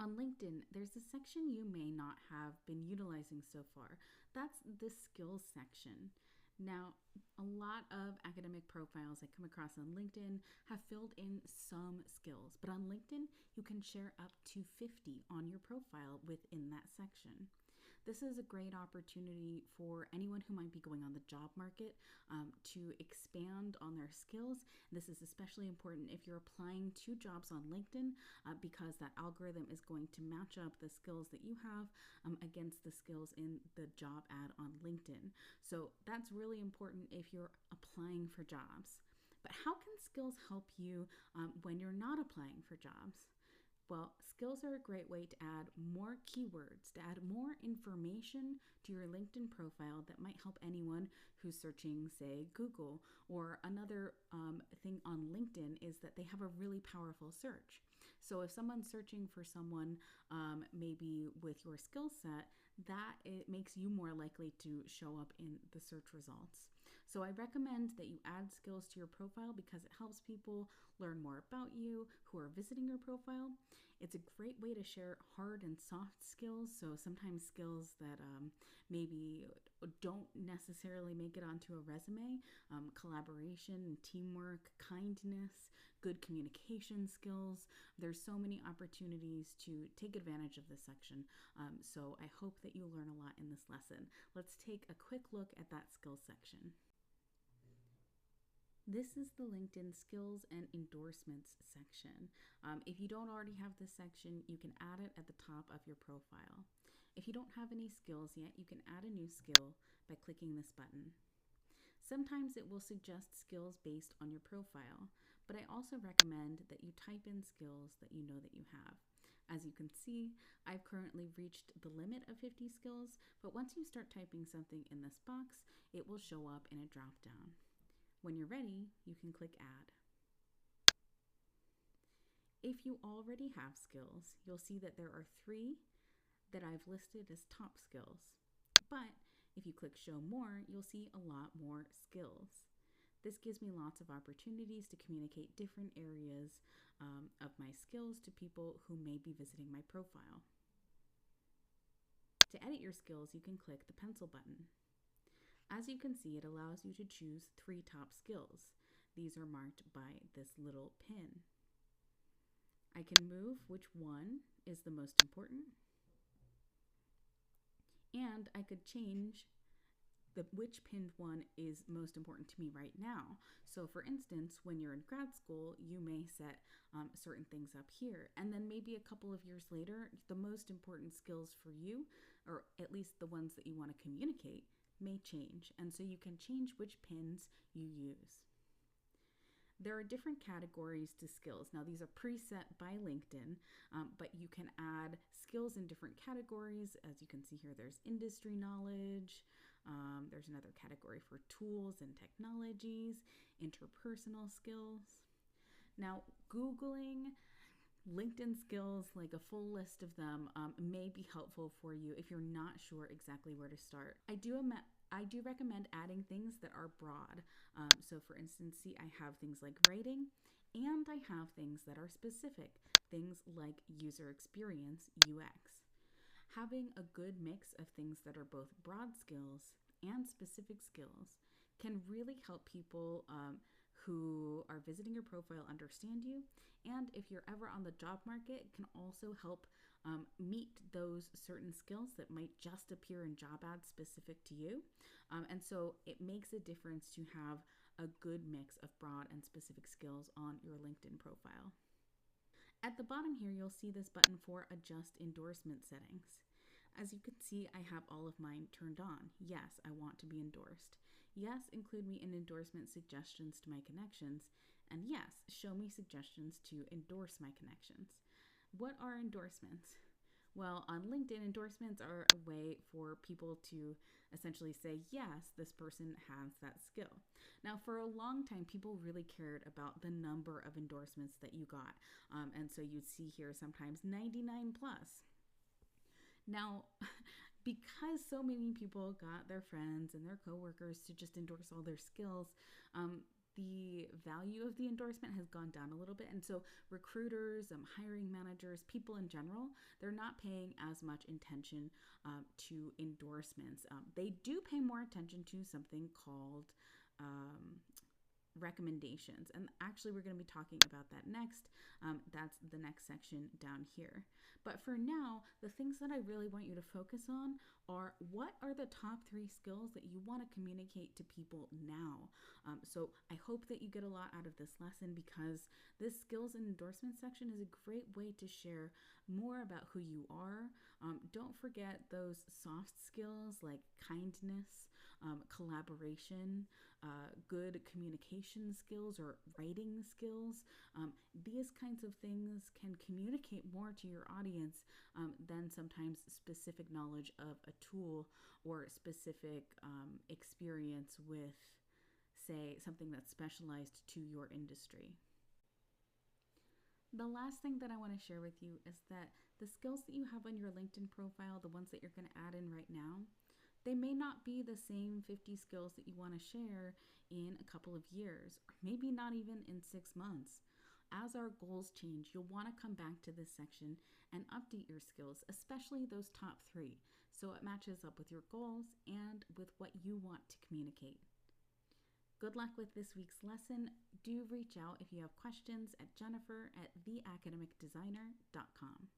On LinkedIn, there's a section you may not have been utilizing so far. That's the skills section. Now, a lot of academic profiles I come across on LinkedIn have filled in some skills, but on LinkedIn, you can share up to 50 on your profile within that section. This is a great opportunity for anyone who might be going on the job market to expand on their skills. This is especially important if you're applying to jobs on LinkedIn because that algorithm is going to match up the skills that you have against the skills in the job ad on LinkedIn. So that's really important if you're applying for jobs. But how can skills help you when you're not applying for jobs? Well, skills are a great way to add more keywords, to add more information to your LinkedIn profile that might help anyone who's searching, say, Google. Or another thing on LinkedIn is that they have a really powerful search. So if someone's searching for someone maybe with your skill set, that it makes you more likely to show up in the search results. So I recommend that you add skills to your profile because it helps people learn more about you who are visiting your profile. It's a great way to share hard and soft skills. So sometimes skills that maybe don't necessarily make it onto a resume, collaboration, teamwork, kindness, good communication skills. There's so many opportunities to take advantage of this section. So I hope that you learn a lot in this lesson. Let's take a quick look at that skills section. This is the LinkedIn skills and endorsements section. If you don't already have this section, you can add it at the top of your profile. If you don't have any skills yet, you can add a new skill by clicking this button. Sometimes it will suggest skills based on your profile, but I also recommend that you type in skills that you know that you have. As you can see, I've currently reached the limit of 50 skills, but once you start typing something in this box, it will show up in a drop-down. When you're ready, you can click Add. If you already have skills, you'll see that there are 3 that I've listed as top skills. But if you click Show More, you'll see a lot more skills. This gives me lots of opportunities to communicate different areas of my skills to people who may be visiting my profile. To edit your skills, you can click the pencil button. As you can see, it allows you to choose 3 top skills. These are marked by this little pin. I can move which one is the most important, and I could change which pinned one is most important to me right now. So for instance, when you're in grad school, you may set certain things up here. And then maybe a couple of years later, the most important skills for you, or at least the ones that you want to communicate, may change. And so you can change which pins you use. There are different categories to skills. Now, these are preset by LinkedIn, but you can add skills in different categories. As you can see here, there's industry knowledge. There's another category for tools and technologies, interpersonal skills. Now, Googling LinkedIn skills, like a full list of them, may be helpful for you if you're not sure exactly where to start. I do recommend adding things that are broad. So for instance, see, I have things like writing, and I have things that are specific, things like user experience, UX. Having a good mix of things that are both broad skills and specific skills can really help people who are visiting your profile understand you. And if you're ever on the job market, it can also help meet those certain skills that might just appear in job ads specific to you. And so it makes a difference to have a good mix of broad and specific skills on your LinkedIn profile. At the bottom here, you'll see this button for Adjust Endorsement Settings. As you can see, I have all of mine turned on. Yes, I want to be endorsed. Yes, include me in endorsement suggestions to my connections. And yes, show me suggestions to endorse my connections. What are endorsements? Well, on LinkedIn, endorsements are a way for people to essentially say, yes, this person has that skill. Now, for a long time, people really cared about the number of endorsements that you got. And so you'd see here sometimes 99 plus. Now, because so many people got their friends and their coworkers to just endorse all their skills, the value of the endorsement has gone down a little bit. And so recruiters, hiring managers, people in general, they're not paying as much attention to endorsements. They do pay more attention to something called recommendations. And actually, we're going to be talking about that next. That's the next section down here. But for now, the things that I really want you to focus on are what are the top 3 skills that you want to communicate to people now. So I hope that you get a lot out of this lesson, because this skills and endorsement section is a great way to share more about who you are. Don't forget those soft skills like kindness, collaboration, good communication skills or writing skills. These kinds of things can communicate more to your audience than sometimes specific knowledge of a tool or specific experience with, say, something that's specialized to your industry. The last thing that I want to share with you is that the skills that you have on your LinkedIn profile, the ones that you're going to add in right now, they may not be the same 50 skills that you want to share in a couple of years, or maybe not even in 6 months. As our goals change, you'll want to come back to this section and update your skills, especially those top 3, so it matches up with your goals and with what you want to communicate. Good luck with this week's lesson. Do reach out if you have questions at jennifer@theacademicdesigner.com.